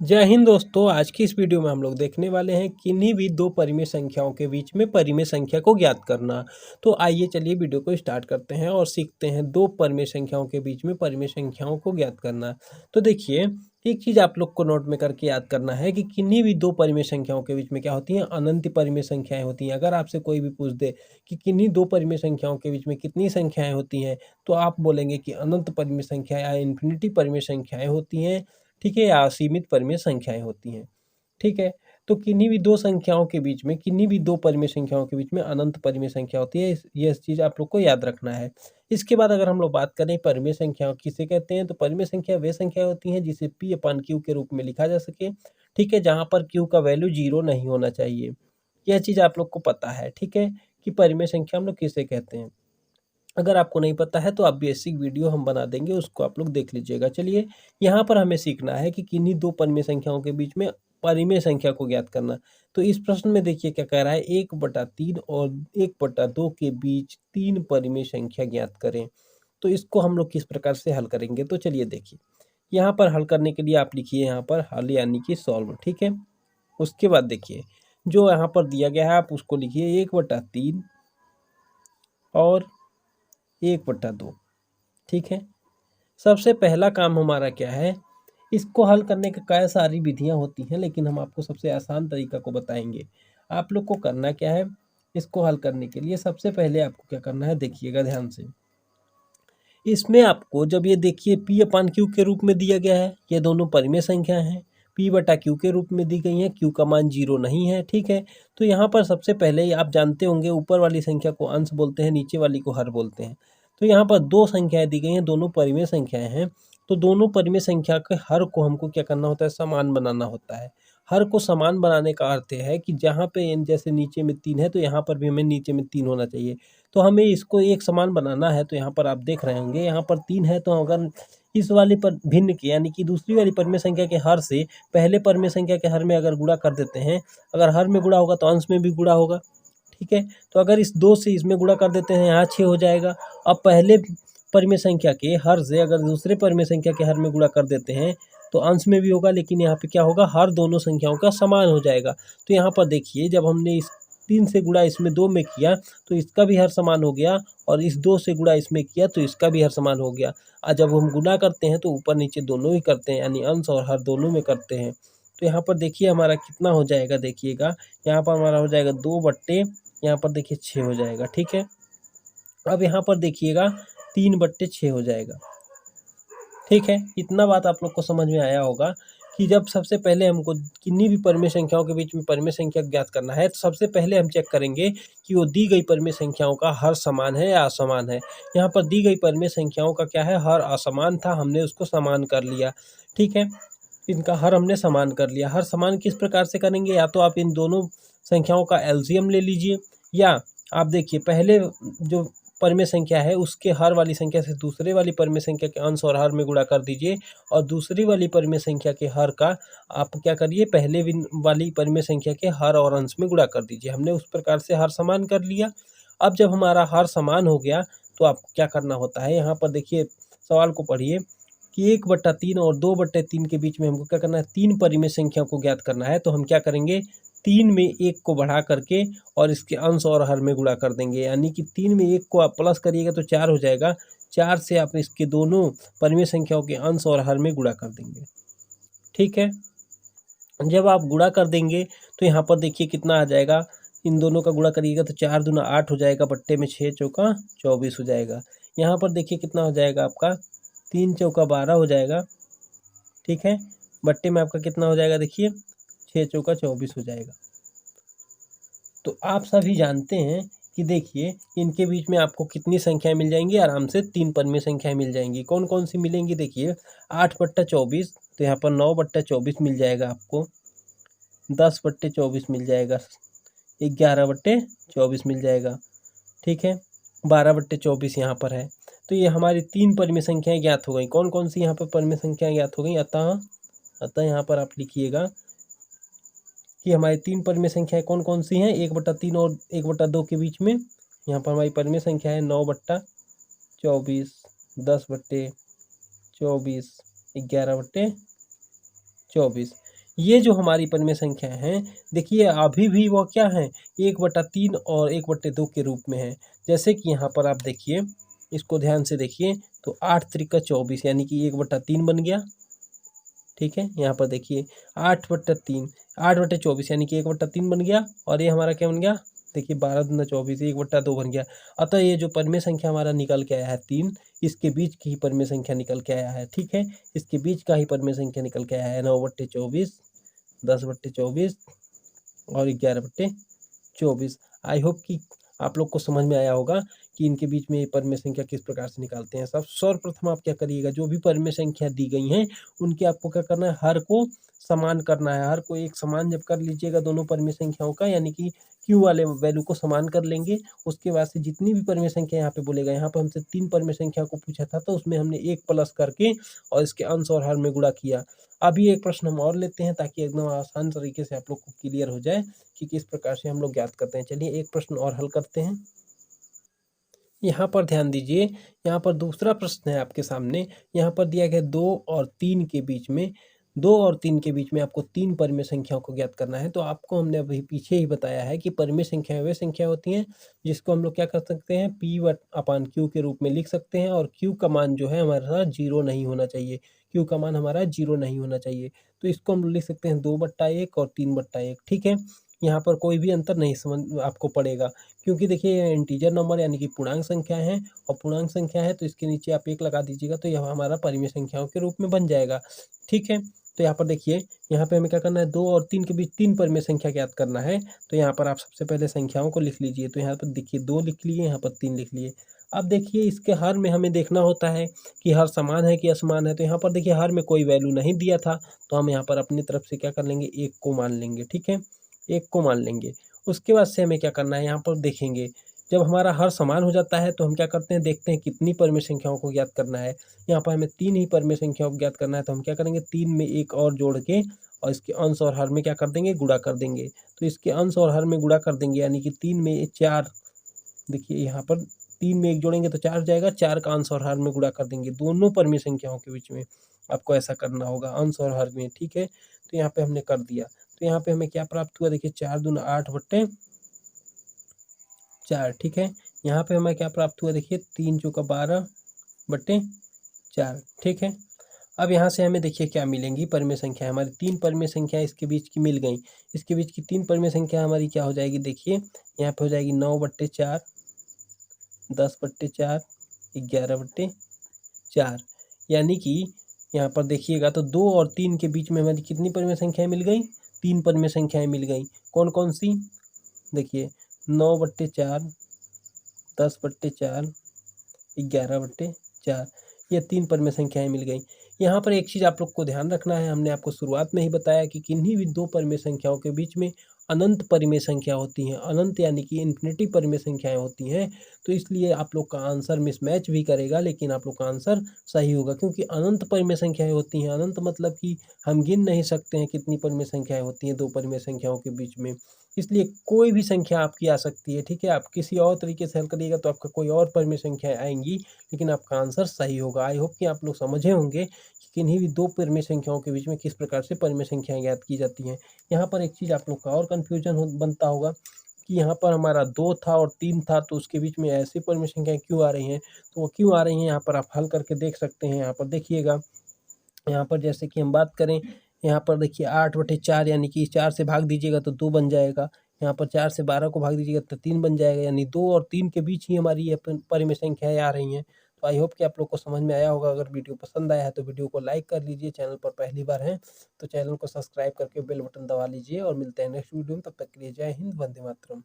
जय हिंद दोस्तों। आज की इस वीडियो में हम लोग देखने वाले हैं किन्हीं भी दो परिमेय संख्याओं के बीच में परिमेय संख्या को ज्ञात करना। तो आइए चलिए वीडियो को स्टार्ट करते हैं और सीखते हैं दो परिमेय संख्याओं के बीच में परिमेय संख्याओं को ज्ञात करना। तो देखिए, एक चीज़ आप लोग को नोट में करके याद करना है कि किन्हीं भी दो परिमेय संख्याओं के बीच में क्या होती हैं, अनंत परिमेय संख्याएं होती हैं। अगर आपसे कोई भी पूछ दे कि किन्हीं दो परिमेय संख्याओं के बीच में कितनी संख्याएं होती हैं, तो आप बोलेंगे कि अनंत परिमेय संख्या या इन्फिनिटी परिमेय संख्याएं होती हैं। ठीक है, या असीमित परिमेय संख्याएं होती हैं। ठीक है, तो किन्हीं भी दो संख्याओं के बीच में, किन्हीं भी दो परिमेय संख्याओं के बीच में अनंत परिमेय संख्या होती है। ये चीज़ आप लोग को याद रखना है। इसके बाद अगर हम लोग बात करें परिमेय संख्याओं किसे कहते हैं, तो परिमेय संख्या वे संख्या होती हैं जिसे पी अपान क्यू के रूप में लिखा जा सके। ठीक है, जहाँ पर क्यू का वैल्यू जीरो नहीं होना चाहिए। यह चीज़ आप लोग को पता है। ठीक है, कि परिमेय संख्या हम लोग किसे कहते हैं। अगर आपको नहीं पता है तो आप बेसिक वीडियो हम बना देंगे, उसको आप लोग देख लीजिएगा। चलिए, यहाँ पर हमें सीखना है कि किन्हीं दो परिमेय संख्याओं के बीच में परिमेय संख्या को ज्ञात करना। तो इस प्रश्न में देखिए क्या कह रहा है, 1/3 और 1/2 के बीच तीन परिमेय संख्या ज्ञात करें। तो इसको हम लोग किस प्रकार से हल करेंगे, तो चलिए देखिए। यहाँ पर हल करने के लिए आप लिखिए यहाँ पर हल यानी कि सॉल्व। ठीक है, उसके बाद देखिए जो यहाँ पर दिया गया है आप उसको लिखिए 1/3 और 1/2। ठीक है, सबसे पहला काम हमारा क्या है, इसको हल करने के कई सारी विधियां होती हैं, लेकिन हम आपको सबसे आसान तरीका को बताएंगे। आप लोग को करना क्या है, इसको हल करने के लिए सबसे पहले आपको क्या करना है, देखिएगा ध्यान से। इसमें आपको जब ये देखिए पी अपान क्यू के रूप में दिया गया है, ये दोनों परिमेय संख्या हैं। पी बटा क्यू के रूप में दी गई हैं, क्यू का मान जीरो नहीं है। ठीक है, तो यहाँ पर सबसे पहले आप जानते होंगे ऊपर वाली संख्या को अंश बोलते हैं, नीचे वाली को हर बोलते हैं। तो यहाँ पर दो संख्याएं दी गई हैं, दोनों परिमेय संख्याएं हैं। तो दोनों परिमेय संख्या के हर को हमको क्या करना होता है, समान बनाना होता है। हर को समान बनाने का अर्थ है कि जहाँ पे जैसे नीचे में 3 है तो यहाँ पर भी हमें नीचे में 3 होना चाहिए। तो हमें इसको एक समान बनाना है। तो यहाँ पर आप देख रहे होंगे यहाँ पर 3 है, तो अगर इस वाले पर भिन्न के यानी कि दूसरी वाली परिमेय संख्या के हर से पहले परिमेय संख्या के हर में अगर गुणा कर देते हैं, अगर हर में गुणा होगा तो अंश में भी गुणा होगा। ठीक है, तो अगर इस 2 से इसमें गुणा कर देते हैं, यहाँ 6 हो जाएगा। अब पहले परिमेय संख्या के हर से अगर दूसरे परिमेय संख्या के हर में गुणा कर देते हैं तो अंश में भी होगा, लेकिन यहाँ पे क्या होगा, हर दोनों संख्याओं का समान हो जाएगा। तो यहाँ पर देखिए जब हमने इस 3 से गुणा इसमें 2 में किया तो इसका भी हर समान हो गया, और इस 2 से गुणा इसमें किया तो इसका भी हर समान हो गया। और जब हम गुणा करते हैं तो ऊपर नीचे दोनों ही करते हैं, यानी अंश और हर दोनों में करते हैं। तो यहाँ पर देखिए हमारा कितना हो जाएगा, देखिएगा यहाँ पर हमारा हो जाएगा 2 बट्टे, यहाँ पर देखिए 6 हो जाएगा। ठीक है, अब यहाँ पर देखिएगा 3/6 हो जाएगा। ठीक है, इतना बात आप लोग को समझ में आया होगा कि जब सबसे पहले हमको किन्हीं भी परिमेय संख्याओं के बीच में परिमेय संख्या ज्ञात करना है, तो सबसे पहले हम चेक करेंगे कि वो दी गई परिमेय संख्याओं का हर समान है या असमान है। यहाँ पर दी गई परिमेय संख्याओं का क्या है, हर असमान था, हमने उसको समान कर लिया। ठीक है, इनका हर हमने समान कर लिया। हर समान किस प्रकार से करेंगे, या तो आप इन दोनों संख्याओं का एलसीएम ले लीजिए, या आप देखिए पहले जो परिमेय संख्या है उसके हर वाली संख्या से दूसरे वाली परिमेय संख्या के अंश और हर में गुणा कर दीजिए, और दूसरी वाली परिमेय संख्या के हर का आप क्या करिए, पहले वाली परिमेय संख्या के हर और अंश में गुणा कर दीजिए। हमने उस प्रकार से हर समान कर लिया। अब जब हमारा हर समान हो गया तो आपको क्या करना होता है, यहाँ पर देखिए सवाल को पढ़िए कि 1/3 और 2/3 के बीच में हमको क्या करना है, तीन परिमेय संख्या को ज्ञात करना है। तो हम क्या करेंगे, 3 में 1 को बढ़ा करके और इसके अंश और हर में गुणा कर देंगे, यानी कि 3 में 1 को आप प्लस करिएगा तो 4 हो जाएगा। 4 से आप इसके दोनों परिमेय संख्याओं के अंश और हर में गुणा कर देंगे। ठीक है, जब आप गुणा कर देंगे तो यहाँ पर देखिए कितना आ जाएगा, इन दोनों का गुणा करिएगा तो 4 दूना 8 हो जाएगा, बट्टे में 6 चौका 24 हो जाएगा। यहाँ पर देखिए कितना हो जाएगा आपका, 3 चौका 12 हो जाएगा। ठीक है, बट्टे में आपका कितना हो जाएगा, देखिए 6 चौका 24 हो जाएगा। तो आप सभी जानते हैं कि देखिए इनके बीच में आपको कितनी संख्याएं मिल जाएंगी, आराम से 3 परिमेय संख्याएं मिल जाएंगी। कौन कौन सी मिलेंगी, देखिए 8/24, तो यहाँ पर 9/24 मिल जाएगा आपको, 10/24 मिल जाएगा, 11/24 मिल जाएगा। ठीक है, 12/24 यहाँ पर है। तो ये हमारी 3 परिमेय संख्याएं ज्ञात हो गई। कौन कौन सी यहाँ पर परिमेय संख्याएं ज्ञात हो गई, अतः यहाँ पर आप लिखिएगा कि हमारी 3 परिमेय संख्याएं कौन कौन सी हैं, 1/3 और 1/2 के बीच में। यहाँ पर हमारी परिमेय संख्या है 9/24, 10/24, 11/24। ये जो हमारी परिमेय संख्या हैं, देखिए अभी भी वो क्या हैं, 1/3 और 1/2 के रूप में है। जैसे कि यहाँ पर आप देखिए, इसको ध्यान से देखिए, तो 8 त्रिका 24 यानी कि 1/3 बन गया। ठीक है, यहाँ पर देखिए 8/3, 8/24 यानी कि 1/3 बन गया, और ये हमारा क्या बन गया, देखिए 12 दूना 24, 1/2 बन गया। अतः ये जो परिमेय संख्या हमारा निकल के आया है 3, इसके बीच की ही परिमेय संख्या निकल के आया है। ठीक है, इसके बीच का ही परिमेय संख्या निकल के आया है 9/24, 10/24 और 11/24। आई होप कि आप लोग को समझ में आया होगा कि इनके बीच में परिमेय संख्या किस प्रकार से निकालते हैं। सब सर्वप्रथम आप क्या करिएगा, जो भी परिमेय संख्या दी गई हैं उनके आपको क्या करना है, हर को समान करना है। हर को एक समान जब कर लीजिएगा दोनों परिमेय संख्याओं का, यानी कि क्यू वाले वैल्यू को समान कर लेंगे। उसके बाद से जितनी भी परिमेय संख्या यहाँ पे बोलेगा, यहाँ पे हमसे 3 परिमेय संख्या को पूछा था, तो उसमें हमने 1 प्लस करके और इसके अंश और हर में गुणा किया। अभी एक प्रश्न हम और लेते हैं, ताकि एकदम आसान तरीके से आप लोग को क्लियर हो जाए कि किस प्रकार से हम लोग ज्ञात करते हैं। चलिए एक प्रश्न और हल करते हैं। यहाँ पर ध्यान दीजिए, यहाँ पर दूसरा प्रश्न है आपके सामने। यहाँ पर दिया गया 2 और 3 के बीच में, 2 और 3 के बीच में आपको 3 परिमेय संख्याओं को ज्ञात करना है। तो आपको हमने अभी पीछे ही बताया है कि परिमेय संख्याएं वे संख्या होती हैं जिसको हम लोग क्या कर सकते हैं, P/Q के रूप में लिख सकते हैं, और Q का मान जो है हमारा 0 नहीं होना चाहिए। Q का मान हमारा 0 नहीं होना चाहिए। तो इसको हम लिख सकते हैं 2/1 और 3/1। ठीक है, यहाँ पर कोई भी अंतर नहीं समझ आपको पड़ेगा, क्योंकि देखिए इंटीजर नंबर यानी कि पूर्णांक संख्या है, और पूर्णांक संख्या है तो इसके नीचे आप 1 लगा दीजिएगा, तो यह हमारा परिमेय संख्याओं के रूप में बन जाएगा। ठीक है, तो यहाँ पर देखिए, यहाँ पे हमें क्या करना है, 2 और 3 के बीच 3 परिमेय संख्या ज्ञात करना है। तो यहाँ पर आप सबसे पहले संख्याओं को लिख लीजिए। तो यहाँ पर देखिए 2 लिख लिए, यहाँ पर 3 लिख लिए। अब देखिए इसके हर में हमें देखना होता है कि हर समान है कि असमान है। तो यहाँ पर देखिए हर में कोई वैल्यू नहीं दिया था, तो हम यहाँ पर अपनी तरफ से क्या कर लेंगे, 1 को मान लेंगे। ठीक है, 1 को मान लेंगे। उसके बाद से हमें क्या करना है, यहाँ पर देखेंगे, जब हमारा हर समान हो जाता है तो हम क्या करते हैं, देखते हैं कितनी परिमेय संख्याओं को ज्ञात करना है। यहाँ पर हमें 3 ही परिमेय संख्याओं को ज्ञात करना है, तो हम क्या करेंगे, 3 में 1 और जोड़ के और इसके अंश और हर में क्या कर देंगे, गुणा कर देंगे। तो इसके अंश और हर में गुणा कर देंगे, यानी कि 3 में 4, देखिए यहाँ पर 3 में 1 जोड़ेंगे तो 4 हो जाएगा, 4 का अंश और हर में गुणा कर देंगे दोनों परिमेय संख्याओं के बीच में। आपको ऐसा करना होगा अंश और हर में। ठीक है, तो यहाँ पे हमने कर दिया। तो यहाँ पे हमें क्या प्राप्त हुआ, देखिए 4 दूना 8/4। ठीक है, यहाँ पे हमें क्या प्राप्त हुआ, देखिए 3 चौका 12/4। ठीक है, अब यहाँ से हमें देखिए क्या मिलेंगी परिमेय संख्या, हमारी 3 परिमेय संख्या इसके बीच की मिल गई। इसके बीच की 3 परिमेय संख्या हमारी क्या हो जाएगी, देखिए यहाँ पे हो जाएगी 9/4, 10/4, 11/4। यानी कि यहाँ पर देखिएगा तो 2 और 3 के बीच में हमारी कितनी परिमेय संख्याएं मिल गई, 3 परिमेय संख्याएं मिल गई। कौन कौन सी, देखिए 9/4, 10/4, 11/4, ये 3 परिमेय संख्याएं मिल गई। यहाँ पर एक चीज़ आप लोग को ध्यान रखना है, हमने आपको शुरुआत में ही बताया कि किन्हीं भी 2 परिमेय संख्याओं के बीच में अनंत परिमेय संख्या होती हैं। अनंत यानी कि इन्फिनिटी परिमेय संख्याएं होती हैं, तो इसलिए आप लोग का आंसर मिसमैच भी करेगा, लेकिन आप लोग का आंसर सही होगा, क्योंकि अनंत परिमेय संख्याएं होती हैं। अनंत मतलब कि हम गिन नहीं सकते हैं कितनी परिमेय संख्याएं होती हैं 2 परिमेय संख्याओं के बीच में। इसलिए कोई भी संख्या आपकी आ सकती है। ठीक है, आप किसी और तरीके से हल करिएगा तो आपका कोई और परिमेय संख्याएं आएंगी, लेकिन आपका आंसर सही होगा। आई होप कि आप लोग समझे होंगे कि किन्हीं भी 2 परिमेय संख्याओं के बीच में किस प्रकार से परिमेय संख्याएं ज्ञात की जाती हैं। यहाँ पर एक चीज़ आप लोग का और कन्फ्यूजन बनता होगा कि यहाँ पर हमारा 2 था और 3 था, तो उसके बीच में ऐसी परिमेय संख्याएं क्यों आ रही हैं। तो वो क्यों आ रही हैं, यहाँ पर आप हल करके देख सकते हैं। यहाँ पर देखिएगा, यहाँ पर जैसे कि हम बात करें, यहाँ पर देखिए 8/4 यानी कि 4 से भाग दीजिएगा तो 2 बन जाएगा। यहाँ पर 4 से 12 को भाग दीजिएगा तो 3 बन जाएगा, यानी 2 और 3 के बीच ही हमारी ये परिमेय संख्याएं आ रही हैं। तो आई होप कि आप लोग को समझ में आया होगा। अगर वीडियो पसंद आया है तो वीडियो को लाइक कर लीजिए। चैनल पर पहली बार हैं तो चैनल को सब्सक्राइब करके बेल बटन दबा लीजिए, और मिलते हैं नेक्स्ट वीडियो में। तब तक के लिए जय हिंद, वंदे मातरम।